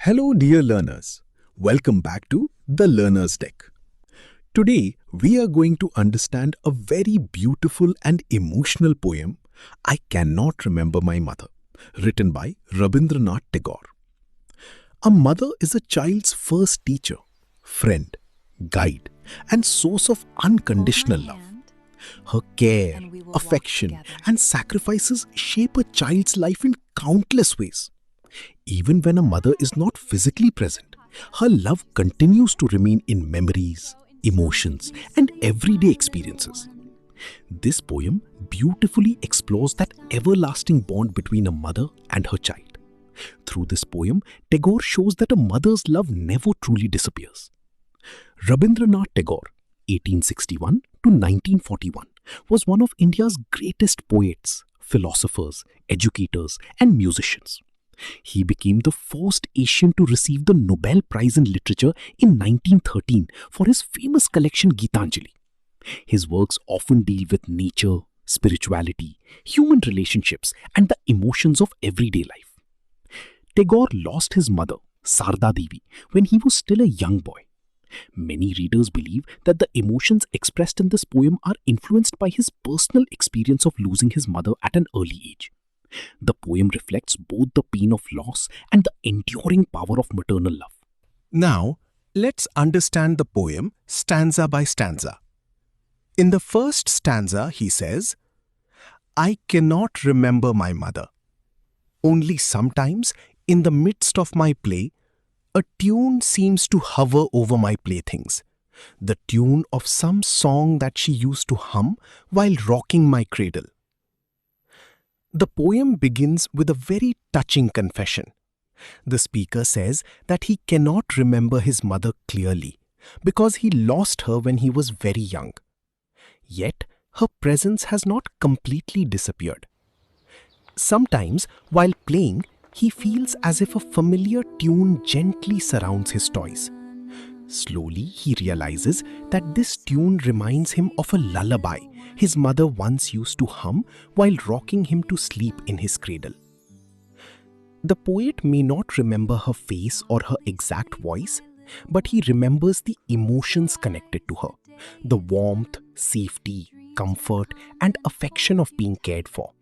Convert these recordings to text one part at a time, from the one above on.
Hello, dear learners. Welcome back to The Learner's Deck. Today, we are going to understand a very beautiful and emotional poem, I Cannot Remember My Mother, written by Rabindranath Tagore. A mother is a child's first teacher, friend, guide, and source of unconditional love. Her care, affection, and sacrifices shape a child's life in countless ways. Even when a mother is not physically present, her love continues to remain in memories, emotions, and everyday experiences. This poem beautifully explores that everlasting bond between a mother and her child. Through this poem, Tagore shows that a mother's love never truly disappears. Rabindranath Tagore, 1861 to 1941, was one of India's greatest poets, philosophers, educators, and musicians. He became the first Asian to receive the Nobel Prize in Literature in 1913 for his famous collection Gitanjali. His works often deal with nature, spirituality, human relationships, and the emotions of everyday life. Tagore lost his mother, Sarda Devi, when he was still a young boy. Many readers believe that the emotions expressed in this poem are influenced by his personal experience of losing his mother at an early age. The poem reflects both the pain of loss and the enduring power of maternal love. Now, let's understand the poem stanza by stanza. In the first stanza, he says, I cannot remember my mother. Only sometimes, in the midst of my play, a tune seems to hover over my playthings, the tune of some song that she used to hum while rocking my cradle. The poem begins with a very touching confession. The speaker says that he cannot remember his mother clearly because he lost her when he was very young. Yet, her presence has not completely disappeared. Sometimes, while playing, he feels as if a familiar tune gently surrounds his toys. Slowly, he realizes that this tune reminds him of a lullaby his mother once used to hum while rocking him to sleep in his cradle. The poet may not remember her face or her exact voice, but he remembers the emotions connected to her, the warmth, safety, comfort, and affection of being cared for.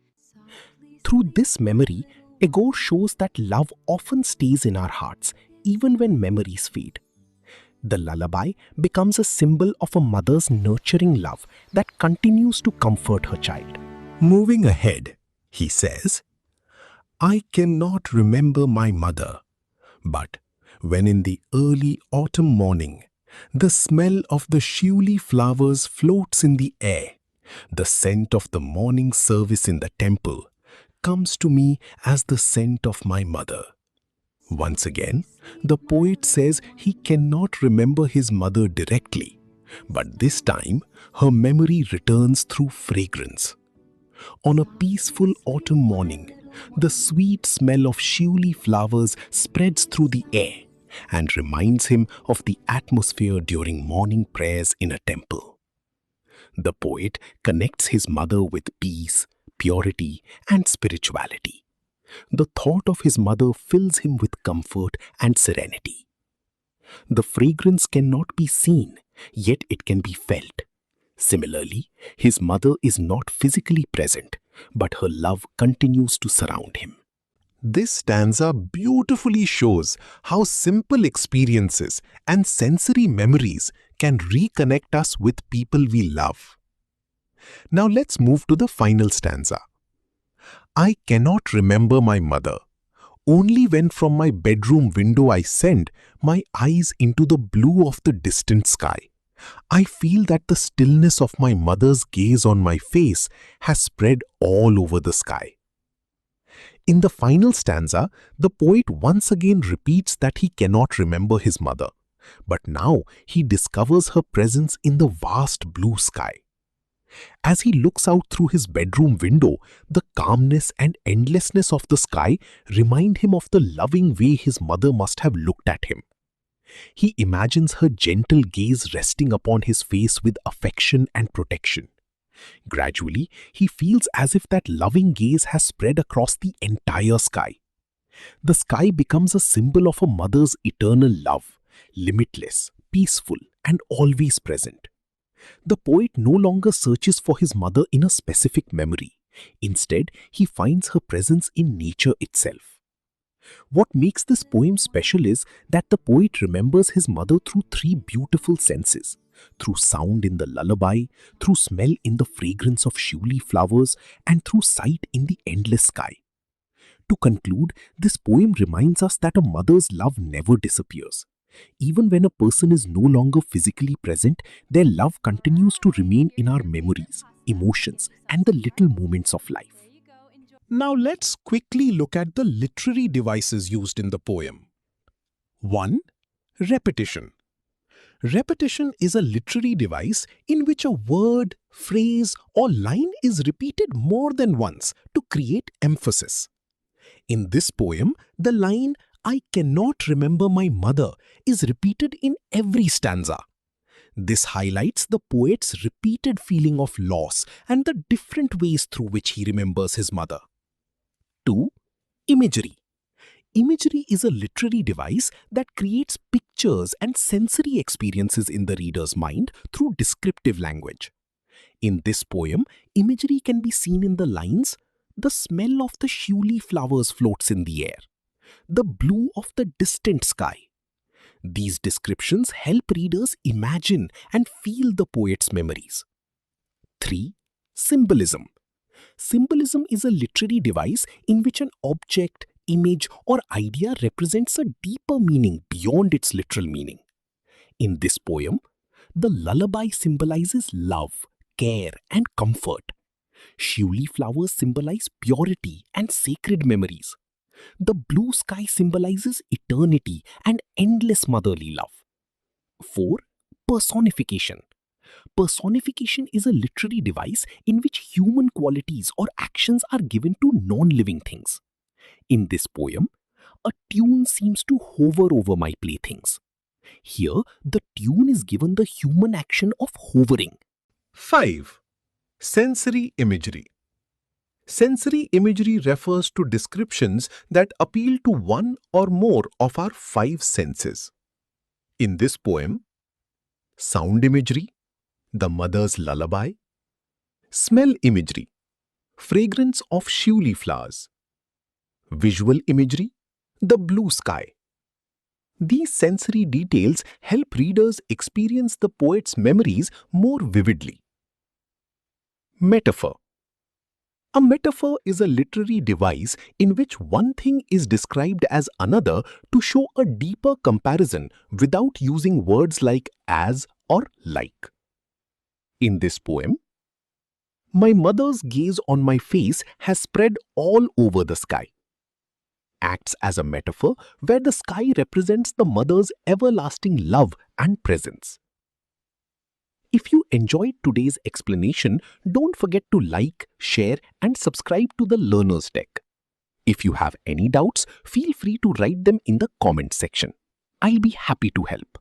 Through this memory, Tagore shows that love often stays in our hearts, even when memories fade. The lullaby becomes a symbol of a mother's nurturing love that continues to comfort her child. Moving ahead, he says, I cannot remember my mother, but when in the early autumn morning, the smell of the shiuli flowers floats in the air, the scent of the morning service in the temple comes to me as the scent of my mother. Once again, the poet says he cannot remember his mother directly, but this time her memory returns through fragrance. On a peaceful autumn morning, the sweet smell of shiuli flowers spreads through the air and reminds him of the atmosphere during morning prayers in a temple. The poet connects his mother with peace, purity, and spirituality. The thought of his mother fills him with comfort and serenity. The fragrance cannot be seen, yet it can be felt. Similarly, his mother is not physically present, but her love continues to surround him. This stanza beautifully shows how simple experiences and sensory memories can reconnect us with people we love. Now let's move to the final stanza. I cannot remember my mother. Only when from my bedroom window I send my eyes into the blue of the distant sky, I feel that the stillness of my mother's gaze on my face has spread all over the sky. In the final stanza, the poet once again repeats that he cannot remember his mother, but now he discovers her presence in the vast blue sky. As he looks out through his bedroom window, the calmness and endlessness of the sky remind him of the loving way his mother must have looked at him. He imagines her gentle gaze resting upon his face with affection and protection. Gradually, he feels as if that loving gaze has spread across the entire sky. The sky becomes a symbol of a mother's eternal love, limitless, peaceful, and always present. The poet no longer searches for his mother in a specific memory. Instead, he finds her presence in nature itself. What makes this poem special is that the poet remembers his mother through three beautiful senses: through sound in the lullaby, through smell in the fragrance of shiuli flowers, and through sight in the endless sky. To conclude, this poem reminds us that a mother's love never disappears. Even when a person is no longer physically present, their love continues to remain in our memories, emotions, and the little moments of life. Now let's quickly look at the literary devices used in the poem. 1. Repetition. Repetition is a literary device in which a word, phrase, or line is repeated more than once to create emphasis. In this poem, the line, "I cannot remember my mother," is repeated in every stanza. This highlights the poet's repeated feeling of loss and the different ways through which he remembers his mother. 2. Imagery. Imagery is a literary device that creates pictures and sensory experiences in the reader's mind through descriptive language. In this poem, imagery can be seen in the lines, "The smell of the shiuli flowers floats in the air," "The blue of the distant sky." These descriptions help readers imagine and feel the poet's memories. 3. Symbolism. Symbolism is a literary device in which an object, image, or idea represents a deeper meaning beyond its literal meaning. In this poem, the lullaby symbolizes love, care, and comfort. Shiuli flowers symbolize purity and sacred memories. The blue sky symbolizes eternity and endless motherly love. 4. Personification. Personification is a literary device in which human qualities or actions are given to non-living things. In this poem, a tune seems to hover over my playthings. Here, the tune is given the human action of hovering. 5. Sensory imagery. Sensory imagery refers to descriptions that appeal to one or more of our 5 senses. In this poem, sound imagery, the mother's lullaby; smell imagery, fragrance of shiuli flowers; visual imagery, the blue sky. These sensory details help readers experience the poet's memories more vividly. Metaphor. A metaphor is a literary device in which one thing is described as another to show a deeper comparison without using words like as or like. In this poem, "My mother's gaze on my face has spread all over the sky," acts as a metaphor where the sky represents the mother's everlasting love and presence. If you enjoyed today's explanation, don't forget to like, share, and subscribe to the Learner's Deck. If you have any doubts, feel free to write them in the comment section. I'll be happy to help.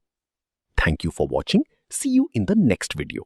Thank you for watching. See you in the next video.